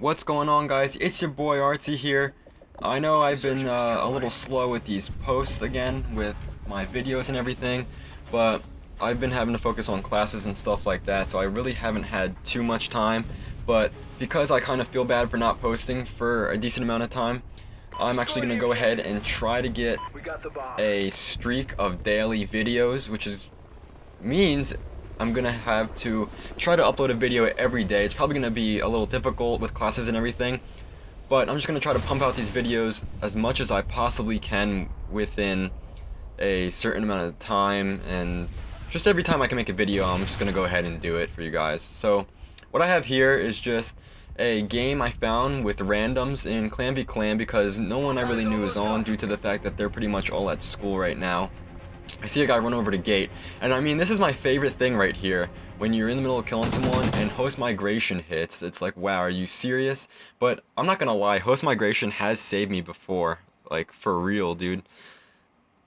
What's going on, guys? It's your boy Artsy here. I know I've been a little slow with these posts again with my videos and everything, but I've been having to focus on classes and stuff like that, so I really haven't had too much time. But because I kind of feel bad for not posting for a decent amount of time, I'm actually going to go ahead and try to get a streak of daily videos, which means I'm gonna have to try to upload a video every day. It's probably gonna be a little difficult with classes and everything, but I'm just gonna try to pump out these videos as much as I possibly can within a certain amount of time, and just every time I can make a video, I'm just gonna go ahead and do it for you guys. So what I have here is just a game I found with randoms in Clan v Clan because no one I really knew was on due to the fact that they're pretty much all at school right now. I see a guy run over the gate, and I mean, this is my favorite thing right here. When you're in the middle of killing someone and host migration hits, it's like, wow, are you serious? But I'm not gonna lie, host migration has saved me before. Like, for real, dude.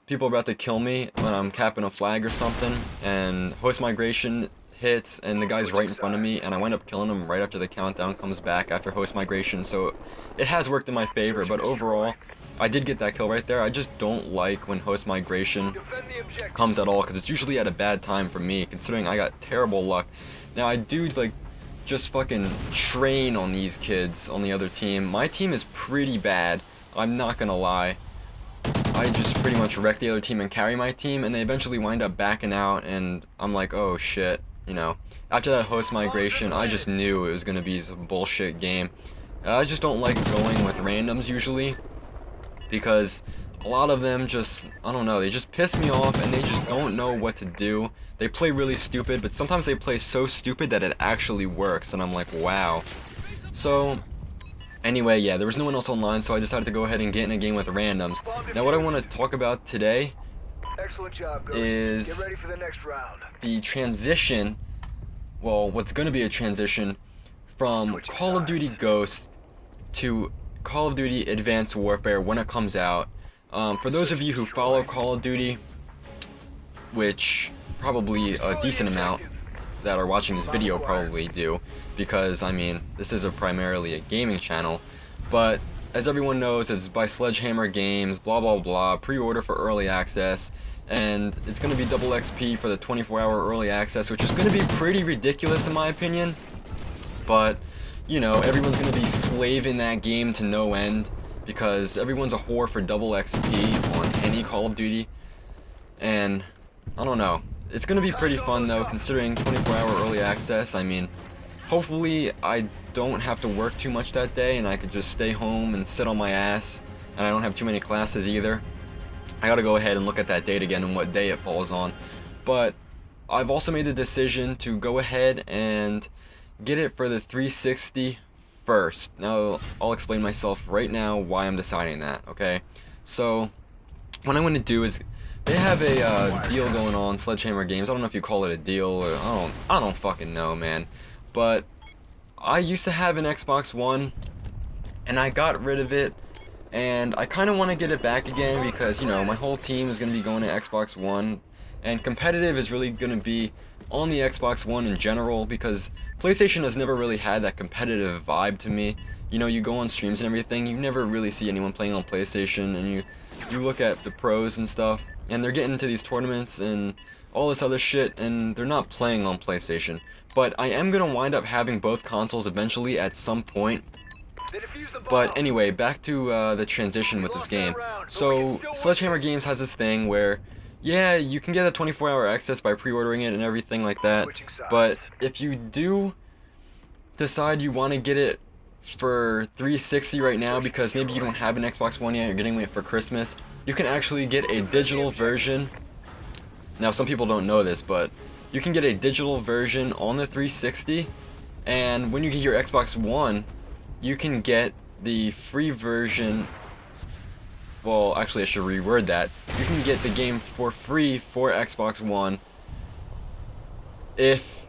People are about to kill me when I'm capping a flag or something, and host migration hits, and the guy's right in front of me, and I wind up killing him right after the countdown comes back after host migration, so it has worked in my favor, but overall, I did get that kill right there. I just don't like when host migration comes at all, because it's usually at a bad time for me, considering I got terrible luck. Now, I do, like, just fucking train on these kids on the other team. My team is pretty bad, I'm not gonna lie. I just pretty much wreck the other team and carry my team, and they eventually wind up backing out, and I'm like, oh shit, you know. After that host migration, I just knew it was gonna be some bullshit game. I just don't like going with randoms usually, because a lot of them just, I don't know, they just piss me off and they just don't know what to do. They play really stupid, but sometimes they play so stupid that it actually works, and I'm like, wow. So anyway, yeah, there was no one else online, so I decided to go ahead and get in a game with randoms. Now, what I want to talk about today is Get ready for the next round. the transition, well, what's going to be a transition from Call of Duty Ghosts to Call of Duty Advanced Warfare when it comes out. For those of you who follow Call of Duty, which probably a decent amount that are watching this video probably do, because I mean, this is primarily a gaming channel, but as everyone knows, it's by Sledgehammer Games, blah blah blah, pre-order for early access, and it's going to be double XP for the 24-hour early access, which is going to be pretty ridiculous in my opinion, but you know, everyone's going to be slaving that game to no end, because everyone's a whore for double XP on any Call of Duty, and I don't know. It's going to be pretty fun though, considering 24-hour early access. I mean, hopefully I don't have to work too much that day and I could just stay home and sit on my ass, and I don't have too many classes either. I gotta go ahead and look at that date again and what day it falls on. But I've also made the decision to go ahead and get it for the 360 first. Now, I'll explain myself right now why I'm deciding that, okay? So, what I'm going to do is, they have a deal going on, Sledgehammer Games. I don't know if you call it a deal, or I don't fucking know, man. But I used to have an Xbox One, and I got rid of it, and I kind of want to get it back again because, you know, my whole team is going to be going to Xbox One, and competitive is really going to be on the Xbox One in general, because PlayStation has never really had that competitive vibe to me. You know, you go on streams and everything, you never really see anyone playing on PlayStation, and you look at the pros and stuff, and they're getting into these tournaments and all this other shit, and they're not playing on PlayStation. But I am going to wind up having both consoles eventually at some point. But anyway, back to the transition with this game. So, Sledgehammer Games has this thing where, yeah, you can get a 24-hour access by pre-ordering it and everything like that, but if you do decide you want to get it for 360 right now, because maybe you don't have an Xbox One yet, you're getting it for Christmas, you can actually get a digital version. Now, some people don't know this, but you can get a digital version on the 360, and when you get your Xbox One, you can get the free version. Well, actually, I should reword that. You can get the game for free for Xbox One if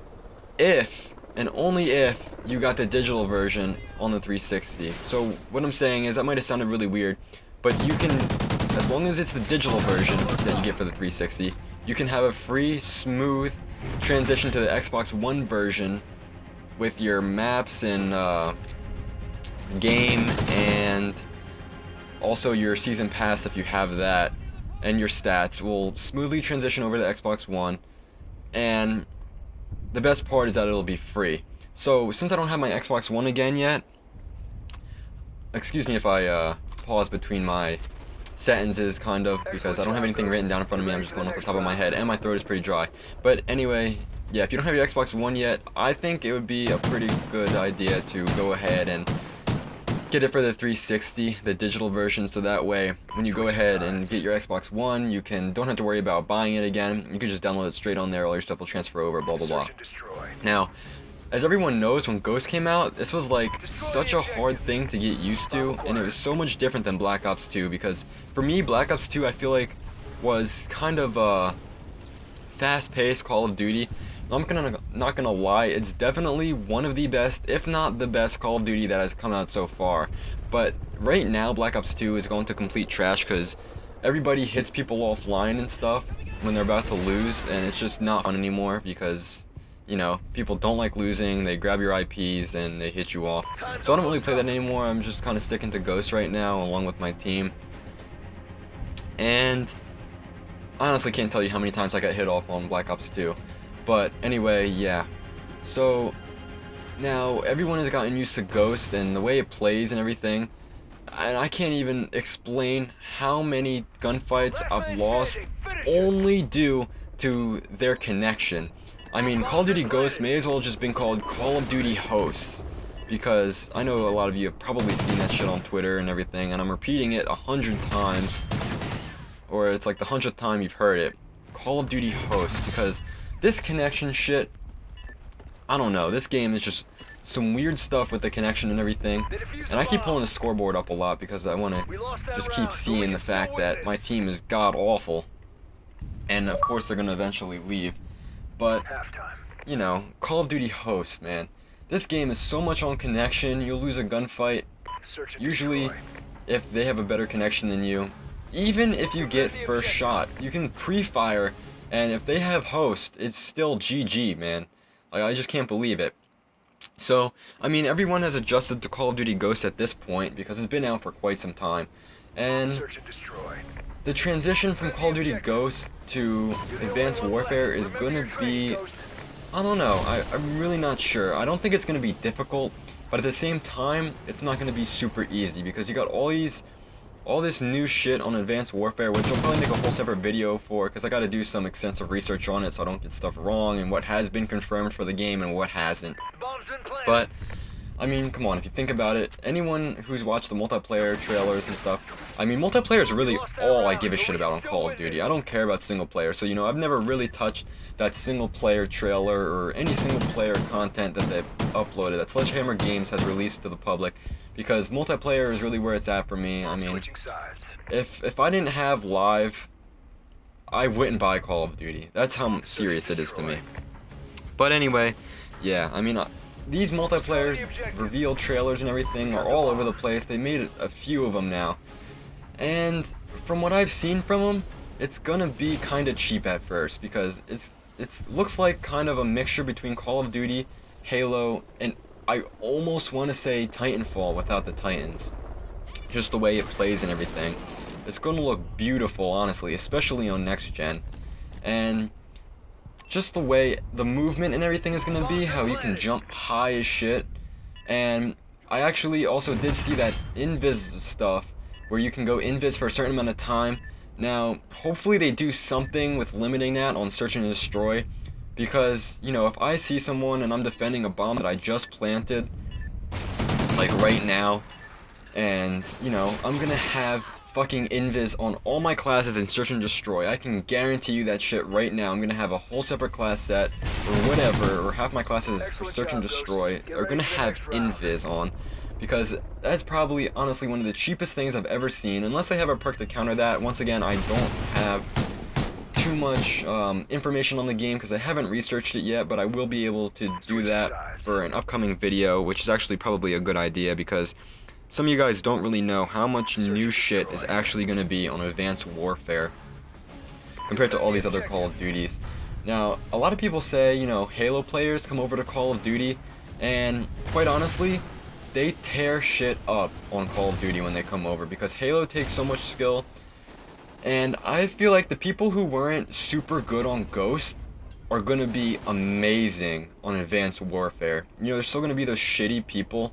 and only if you got the digital version on the 360. So what I'm saying is, that might have sounded really weird, but you can, as long as it's the digital version that you get for the 360, you can have a free, smooth transition to the Xbox One version with your maps and game and also your season pass if you have that, and your stats will smoothly transition over to Xbox One. And the best part is that it'll be free. So since I don't have my Xbox One again yet, excuse me if I pause between my sentences kind of, because I don't have anything written down in front of me. I'm just going off the top of my head, and my throat is pretty dry. But anyway, yeah, if you don't have your Xbox One yet, I think it would be a pretty good idea to go ahead and get it for the 360, the digital version, so that way when you go ahead and get your Xbox One, you don't have to worry about buying it again. You can just download it straight on there, all your stuff will transfer over, blah blah blah. Now, as everyone knows, when Ghost came out, this was like such a hard thing to get used to, and it was so much different than Black Ops 2, because for me, Black Ops 2 I feel like was kind of a fast-paced Call of Duty. I'm not gonna lie, it's definitely one of the best, if not the best, Call of Duty that has come out so far. But right now, Black Ops 2 is going to complete trash because everybody hits people offline and stuff when they're about to lose, and it's just not fun anymore because, you know, people don't like losing, they grab your IPs and they hit you off. So I don't really play that anymore. I'm just kind of sticking to Ghost right now along with my team. And I honestly can't tell you how many times I got hit off on Black Ops 2. But anyway, yeah. So now everyone has gotten used to Ghost and the way it plays and everything. And I can't even explain how many gunfights I've lost only due to their connection. I mean, Call of Duty Ghosts may as well have just been called Call of Duty Hosts, because I know a lot of you have probably seen that shit on Twitter and everything, and I'm repeating it 100 times, or it's like the 100th time you've heard it. Call of Duty Hosts, because this connection shit, I don't know, this game is just some weird stuff with the connection and everything, and I keep pulling the scoreboard up a lot because I want to just keep seeing the fact that my team is god-awful, and of course they're going to eventually leave. But, you know, Call of Duty Hosts, man. This game is so much on connection. You'll lose a gunfight, usually, if they have a better connection than you. Even if you get first shot, you can pre-fire, and if they have host, it's still GG, man. Like, I just can't believe it. So, I mean, everyone has adjusted to Call of Duty Ghosts at this point, because it's been out for quite some time. And the transition from Call of Duty Ghosts to Advanced Warfare is gonna be, I don't know, I'm really not sure. I don't think it's gonna be difficult, but at the same time, it's not gonna be super easy, because you got all this new shit on Advanced Warfare, which I'll probably make a whole separate video for, because I gotta do some extensive research on it so I don't get stuff wrong, and what has been confirmed for the game and what hasn't. But, I mean, come on, if you think about it, anyone who's watched the multiplayer trailers and stuff, I mean, multiplayer is really all I give a shit about on Call of Duty. I don't care about single player, so, you know, I've never really touched that single player trailer or any single player content that they've uploaded, that Sledgehammer Games has released to the public, because multiplayer is really where it's at for me. I mean, if I didn't have live, I wouldn't buy Call of Duty. That's how serious it is to me. But anyway, yeah, I mean, these multiplayer reveal trailers and everything are all over the place. They made a few of them now. And from what I've seen from them, it's gonna be kind of cheap at first, because it looks like kind of a mixture between Call of Duty, Halo, and I almost want to say Titanfall without the Titans. Just the way it plays and everything. It's gonna look beautiful, honestly, especially on next gen. And just the way the movement and everything is gonna be, how you can jump high as shit. And I actually also did see that invis stuff, where you can go invis for a certain amount of time. Now, hopefully they do something with limiting that on Search and Destroy, because, you know, if I see someone and I'm defending a bomb that I just planted, like right now, and, you know, I'm gonna have fucking invis on all my classes in Search and Destroy. I can guarantee you that shit right now. I'm gonna have a whole separate class set, or whatever, or half my classes for Search and Destroy are gonna have invis on, because that's probably, honestly, one of the cheapest things I've ever seen, unless I have a perk to counter that. Once again, I don't have too much information on the game, because I haven't researched it yet, but I will be able to do that for an upcoming video, which is actually probably a good idea, because some of you guys don't really know how much new shit is actually going to be on Advanced Warfare compared to all these other Call of Duties. Now, a lot of people say, you know, Halo players come over to Call of Duty, and quite honestly, they tear shit up on Call of Duty when they come over, because Halo takes so much skill, and I feel like the people who weren't super good on Ghost are gonna be amazing on Advanced Warfare. You know, there's still gonna be those shitty people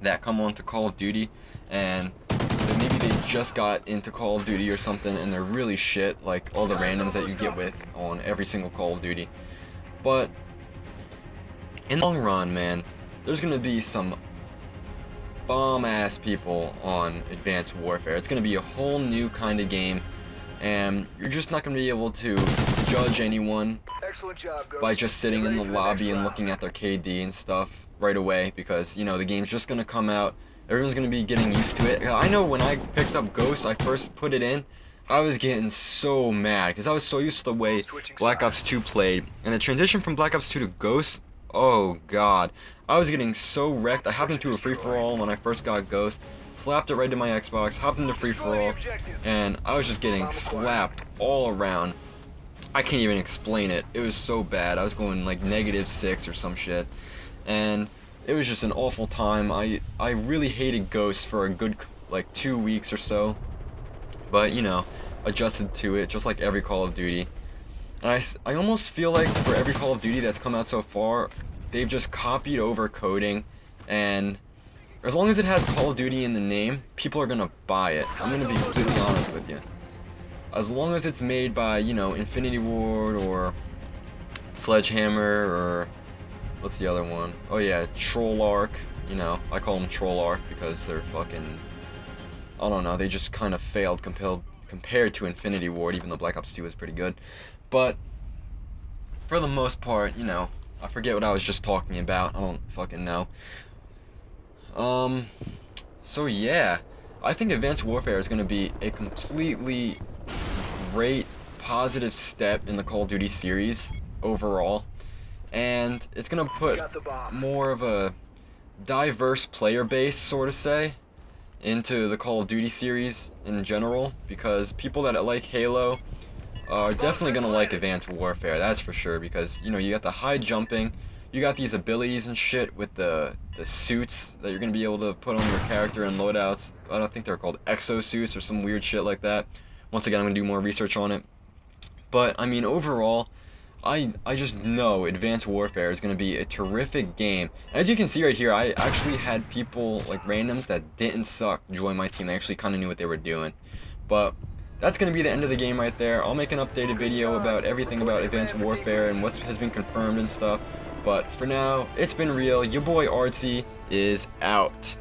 that come on to Call of Duty, and maybe they just got into Call of Duty or something, and they're really shit, like all the randoms that you get with on every single Call of Duty. But in the long run, man, there's gonna be some bomb-ass people on Advanced Warfare. It's gonna be a whole new kind of game, and you're just not gonna be able to judge anyone by just sitting in the lobby and looking at their KD and stuff right away, because, you know, the game's just gonna come out. Everyone's gonna be getting used to it. I know when I picked up Ghost, I first put it in, I was getting so mad, because I was so used to the way Black Ops 2 played, and the transition from Black Ops 2 to Ghost, oh god, I was getting so wrecked. I hopped into a free-for-all when I first got Ghost, slapped it right to my Xbox, hopped into free-for-all, and I was just getting slapped all around. I can't even explain it. It was so bad. I was going like -6 or some shit, and it was just an awful time. I really hated Ghost for a good like 2 weeks or so, but you know, adjusted to it just like every Call of Duty. And I almost feel like for every Call of Duty that's come out so far, they've just copied over coding, and as long as it has Call of Duty in the name, people are gonna buy it. I'm gonna be completely honest with you. As long as it's made by, you know, Infinity Ward or Sledgehammer, or what's the other one? Oh yeah, Trollarch. You know, I call them Trollarch because they're fucking, I don't know, they just kind of failed compared to Infinity Ward, even though Black Ops 2 was pretty good. But for the most part, you know, I forget what I was just talking about. I don't fucking know. So yeah, I think Advanced Warfare is going to be a completely great positive step in the Call of Duty series overall, and it's going to put more of a diverse player base, sort of say, into the Call of Duty series in general, because people that like Halo are definitely going to like Advanced Warfare, that's for sure, because, you know, you got the high jumping, you got these abilities and shit with the suits that you're going to be able to put on your character and loadouts. I don't think they're called exosuits or some weird shit like that. Once again, I'm going to do more research on it. But, I mean, overall, I just know Advanced Warfare is going to be a terrific game. And as you can see right here, I actually had people, like randoms that didn't suck, join my team. They actually kind of knew what they were doing. But that's going to be the end of the game right there. I'll make an updated video about everything about Advanced Warfare and what has been confirmed and stuff. But for now, it's been real. Your boy Artsy is out.